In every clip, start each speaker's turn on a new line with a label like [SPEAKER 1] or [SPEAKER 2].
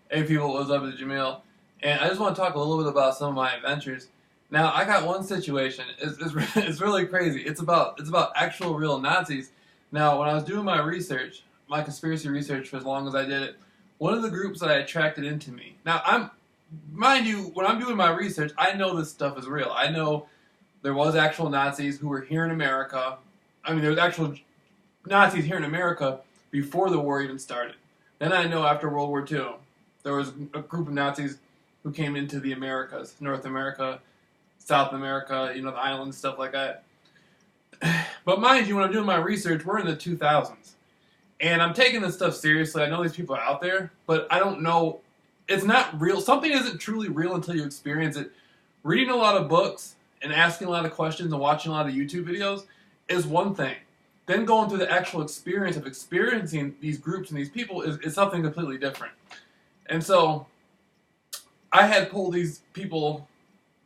[SPEAKER 1] Hey people, what's up? It's Jameel, and I just want to talk a little bit about some of my adventures. Now, I got one situation. It's really crazy. It's about actual real Nazis. Now, when I was doing my research, my conspiracy research for as long as I did it, one of the groups that I attracted into me. Now, mind you, when I'm doing my research, I know this stuff is real. I know there was actual Nazis who were here in America. I mean, there was actual Nazis here in America before the war even started. Then I know after World War II, there was a group of Nazis who came into the Americas, North America, South America, the islands, stuff like that. But mind you, when I'm doing my research, we're in the 2000s. And I'm taking this stuff seriously. I know these people are out there, but I don't know. It's not real. Something isn't truly real until you experience it. Reading a lot of books and asking a lot of questions and watching a lot of YouTube videos is one thing. Then going through the actual experience of experiencing these groups and these people is something completely different. And so I had pulled these people,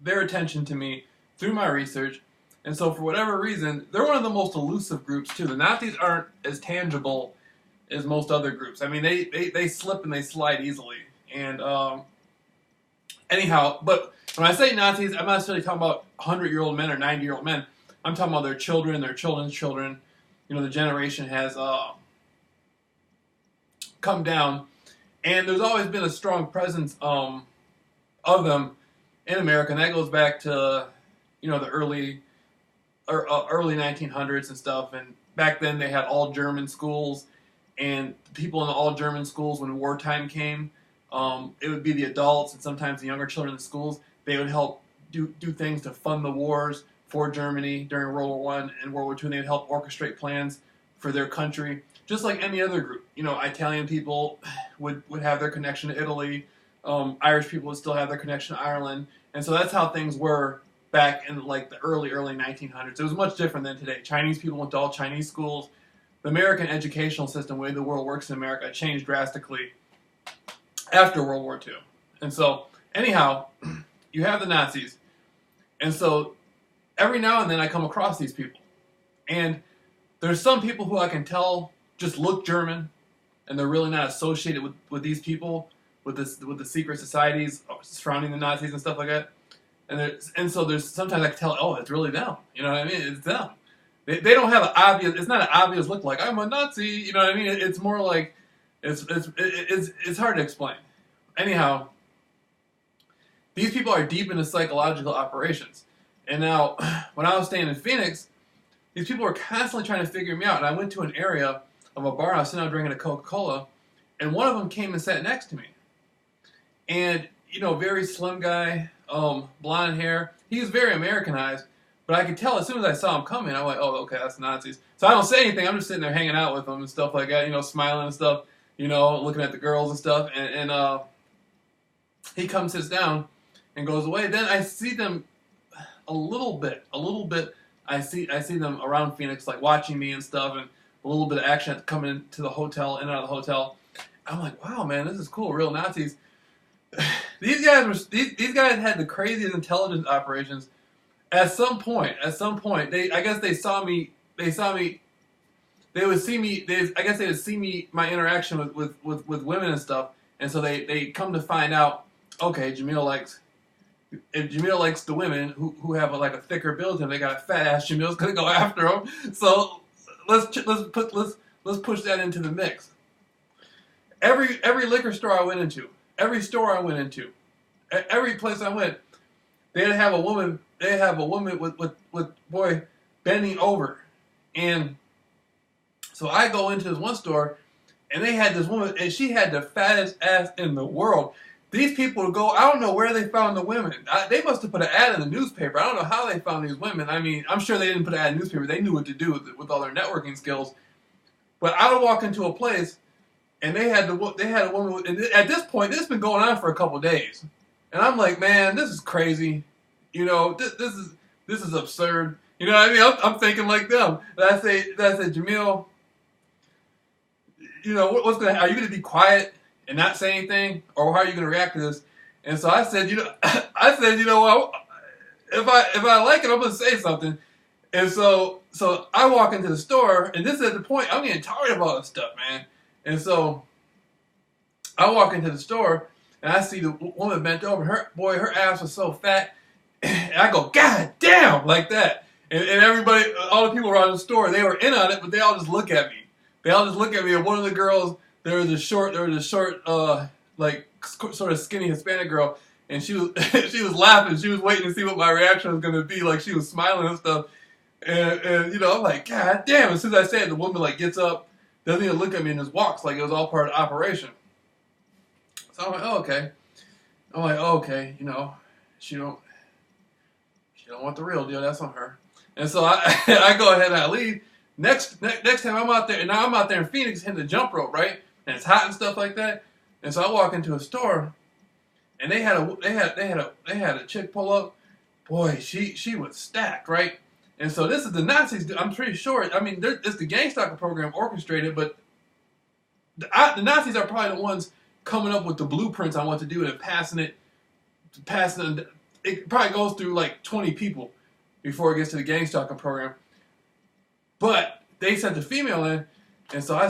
[SPEAKER 1] their attention to me through my research. And so for whatever reason, they're one of the most elusive groups too. The Nazis aren't as tangible as most other groups. I mean, they slip and they slide easily. And anyhow, but when I say Nazis, I'm not necessarily talking about 100-year-old men or 90-year-old men. I'm talking about their children, their children's children. The generation has come down. And there's always been a strong presence of them in America, and that goes back to the early 1900s and stuff. And back then they had all German schools, and people in the all German schools, when wartime came, it would be the adults and sometimes the younger children in the schools. They would help do things to fund the wars for Germany during World War I and World War II. And they would help orchestrate plans for their country. Just like any other group, Italian people would have their connection to Italy. Irish people would still have their connection to Ireland, and so that's how things were back in like the early 1900s. It was much different than today. Chinese people went to all Chinese schools. The American educational system, the way the world works in America, changed drastically after World War II. And so, anyhow, you have the Nazis, and so every now and then I come across these people, and there's some people who I can tell just look German, and they're really not associated with these people, with the secret societies surrounding the Nazis and stuff like that. And so there's sometimes I can tell, oh, it's really them. You know what I mean? It's them. They don't have an obvious. It's not an obvious look like I'm a Nazi. You know what I mean? It's more like it's hard to explain. Anyhow, these people are deep into psychological operations. And now, when I was staying in Phoenix, these people were constantly trying to figure me out. And I went to an area of a bar. I was sitting out drinking a Coca-Cola, and one of them came and sat next to me. And very slim guy, blonde hair. He was very Americanized, but I could tell as soon as I saw him coming, I'm like, oh, okay, that's Nazis. So I don't say anything. I'm just sitting there hanging out with them and stuff like that, smiling and stuff, looking at the girls and stuff. And he comes, sits down, and goes away. Then I see them a little bit. I see them around Phoenix, like watching me and stuff, and a little bit of action coming into the hotel, in and out of the hotel. I'm like, wow, man, this is cool, real Nazis. These guys had the craziest intelligence operations. At some point, I guess they saw me. They would see me. I guess they would see me, my interaction with women and stuff, and so they come to find out. Okay, if Jameel likes the women who have a thicker build to them, they got a fat ass. Jameel's gonna go after them. So let's push that into the mix. Every liquor store I went into, every store I went into, every place I went, they'd have a woman. They have a woman with boy bending over, and so I go into this one store, and they had this woman, and she had the fattest ass in the world. These people would go, I don't know where they found the women. They must have put an ad in the newspaper. I don't know how they found these women. I mean, I'm sure they didn't put an ad in the newspaper. They knew what to do with all their networking skills. But I would walk into a place, and they had a woman. And at this point, this has been going on for a couple of days, and I'm like, man, this is crazy. This is absurd. You know what I mean? I'm thinking like them. And I say, Jameel, what's gonna? Are you gonna be quiet and not say anything, or how are you going to react to this? And so I said, what? If I like it, I'm going to say something. And so I walk into the store, and this is at the point I'm getting tired of all this stuff, man. And so I walk into the store and I see the woman bent over. Her ass was so fat. And I go, God damn, like that. And everybody, all the people around the store, they were in on it, but they all just look at me. They all just look at me. And one of the girls, there was a short, like sort of skinny Hispanic girl, and she was she was laughing. She was waiting to see what my reaction was going to be. Like she was smiling and stuff. And you know, I'm like, God damn. As soon as I say it, the woman like gets up, doesn't even look at me, and just walks like it was all part of the operation. So I'm like, oh, okay. I'm like, oh, okay. You know, she don't want the real deal. That's on her. And so I go ahead and I leave. Next time I'm out there, and now I'm out there in Phoenix hitting the jump rope, right? And it's hot and stuff like that. And so I walk into a store, and they had a chick pull up. Boy, she was stacked, right? And so this is the Nazis. I'm pretty sure. I mean, it's the gang stalker program orchestrated, but the Nazis are probably the ones coming up with the blueprints on what to do and passing it. It probably goes through like 20 people before it gets to the gang stalking program. But they sent the female in, and so I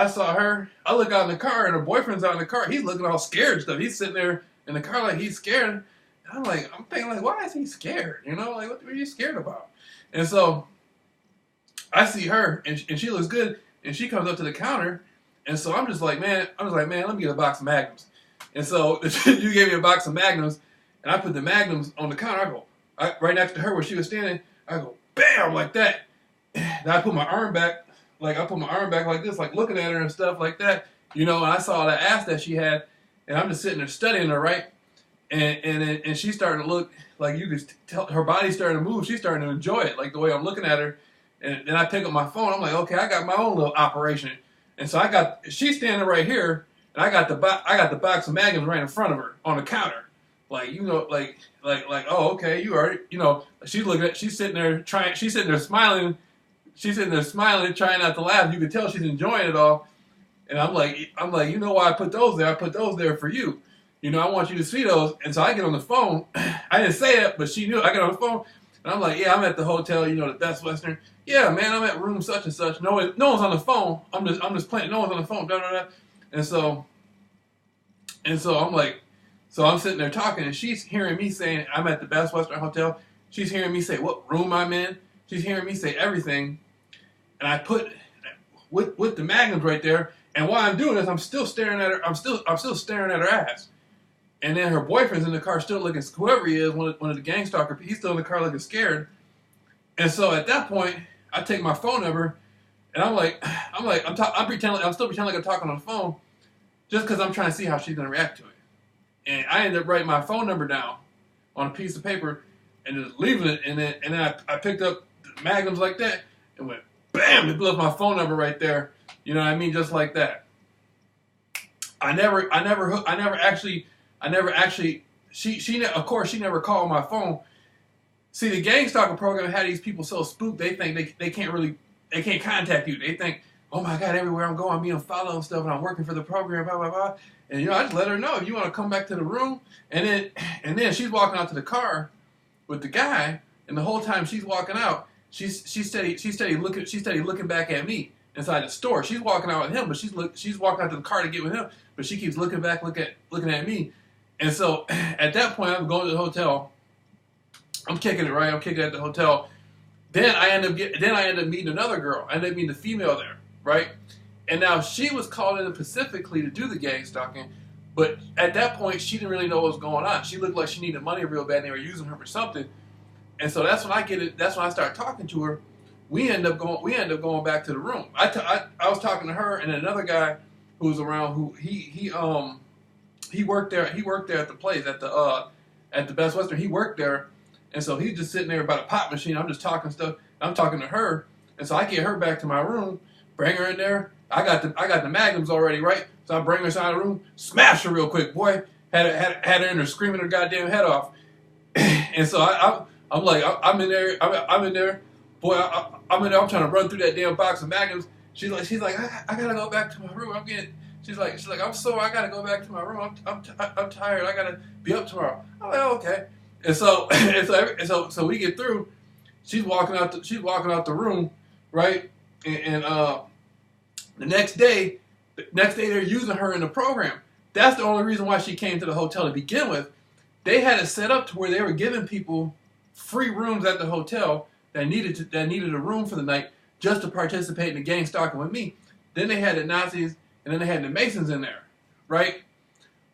[SPEAKER 1] saw her. I look out in the car, and her boyfriend's out in the car. He's looking all scared and stuff. He's sitting there in the car like he's scared. And I'm thinking like, why is he scared? You know, like what are you scared about? And so I see her, and she looks good, and she comes up to the counter, and so I'm just like, man, let me get a box of Magnums. And so you gave me a box of Magnums, and I put the Magnums on the counter. I go right next to her where she was standing. I go, bam, like that. And I put my arm back like this, like looking at her and stuff like that, you know. And I saw the ass that she had, and I'm just sitting there studying her, right? And she's starting to look like you could tell her body's starting to move. She's starting to enjoy it, like the way I'm looking at her. And then I pick up my phone. I'm like, okay, I got my own little operation. And so she's standing right here, and I got the box of Magnums right in front of her on the counter. Like, you know, like, oh, okay, you already, you know, she's sitting there smiling, trying not to laugh. You could tell she's enjoying it all. And I'm like, you know why I put those there? I put those there for you. You know, I want you to see those. And so I get on the phone. I didn't say it, but she knew. I get on the phone, and I'm like, yeah, I'm at the hotel, you know, the Best Western. Yeah, man, I'm at room such and such. No one's on the phone. I'm just playing. No one's on the phone. Da, da, da. And so I'm like, so I'm sitting there talking, and she's hearing me saying, I'm at the Best Western Hotel. She's hearing me say what room I'm in. She's hearing me say everything. And I put with the Magnums right there. And while I'm doing this, I'm still staring at her. I'm still staring at her ass. And then her boyfriend's in the car still looking, whoever he is, one of the gang stalker, he's still in the car looking scared. And so at that point, I take my phone number, and I'm still pretending like I'm talking on the phone, just because I'm trying to see how she's gonna react to it. And I ended up writing my phone number down on a piece of paper and just leaving it. And then I picked up the Magnums like that and went bam, it blew up my phone number right there. You know what I mean? Just like that. I never actually. Of course, she never called my phone. See, the gang stalker program had these people so spooked, they think they can't contact you. They think, oh my God, everywhere I'm going, I'm being followed and stuff, and I'm working for the program, blah, blah, blah. And, you know, I just let her know, if you want to come back to the room. And then she's walking out to the car with the guy, and the whole time she's walking out, she's steady looking back at me inside the store. She's walking out with him, but she's walking out to the car to get with him, but she keeps looking back, looking at me. And so at that point, I'm going to the hotel. I'm kicking it, right? I'm kicking it at the hotel. Then I end up meeting another girl. I end up meeting the female there, right? And now she was called in specifically to do the gang stalking, but at that point, she didn't really know what was going on. She looked like she needed money real bad, and they were using her for something. And so that's when I get it. That's when I start talking to her. We end up going back to the room. I was talking to her and another guy who was around. Who he worked there. He worked there at the place at the Best Western. He worked there, and so he's just sitting there by the pop machine. I'm just talking stuff. I'm talking to her, and so I get her back to my room, bring her in there. I got the Magnums already, right? So I bring her inside the room, smash her real quick, boy. Had her in there screaming her goddamn head off. And so I'm like, I'm in there, boy. I'm in there. I'm trying to run through that damn box of Magnums. She's like, I gotta go back to my room. She's like, I'm sore. I gotta go back to my room. I'm tired. I gotta be up tomorrow. I'm like, oh, okay. And so we get through. She's walking out the room, right? And the next day they're using her in the program. That's the only reason why she came to the hotel to begin with. They had it set up to where they were giving people free rooms at the hotel that needed a room for the night just to participate in the gang stalking with me. Then they had the Nazis, and then they had the Masons in there, right?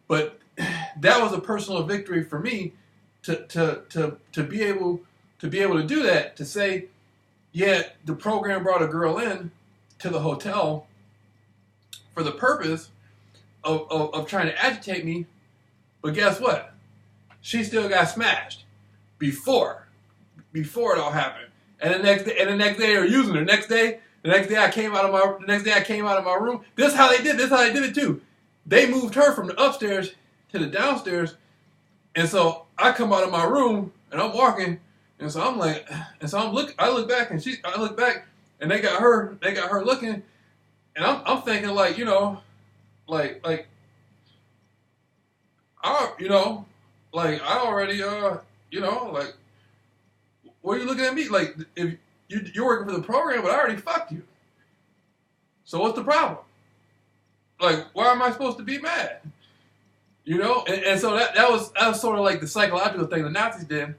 [SPEAKER 1] But that was a personal victory for me to be able to do that, to say, yeah, the program brought a girl in to the hotel for the purpose of trying to agitate me, but guess what? She still got smashed before it all happened. And the next day they were using her. The next day I came out of my room. This is how they did it too. They moved her from the upstairs to the downstairs, and so I come out of my room and I'm walking, and so I'm like, I look back and they got her looking, and I'm thinking like, you know, like I already you know, like, what are you looking at me like? If you're working for the program, but I already fucked you. So what's the problem? Like, why am I supposed to be mad? You know, and so that was sort of like the psychological thing the Nazis did,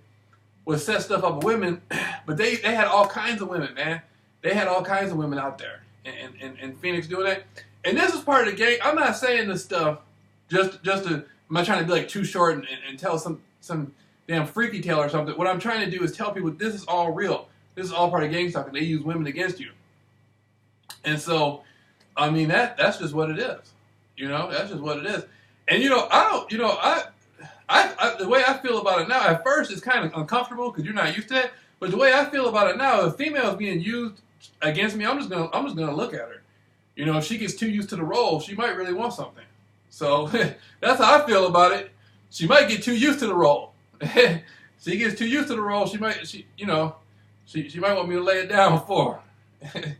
[SPEAKER 1] was set stuff up with women, but they had all kinds of women, man. They had all kinds of women out there in Phoenix doing that. And this is part of the game. I'm not saying this stuff just to, I'm not trying to be like too short and tell some damn freaky tale or something. What I'm trying to do is tell people this is all real. This is all part of gang stalking. They use women against you. And so, I mean, that's just what it is. You know, that's just what it is. And, you know, the way I feel about it now, at first it's kind of uncomfortable because you're not used to it. But the way I feel about it now, if a female is being used against me, I'm just gonna look at her. You know, if she gets too used to the role, she might really want something. So that's how I feel about it. She might get too used to the role. She gets too used to the role. She might want me to lay it down for her.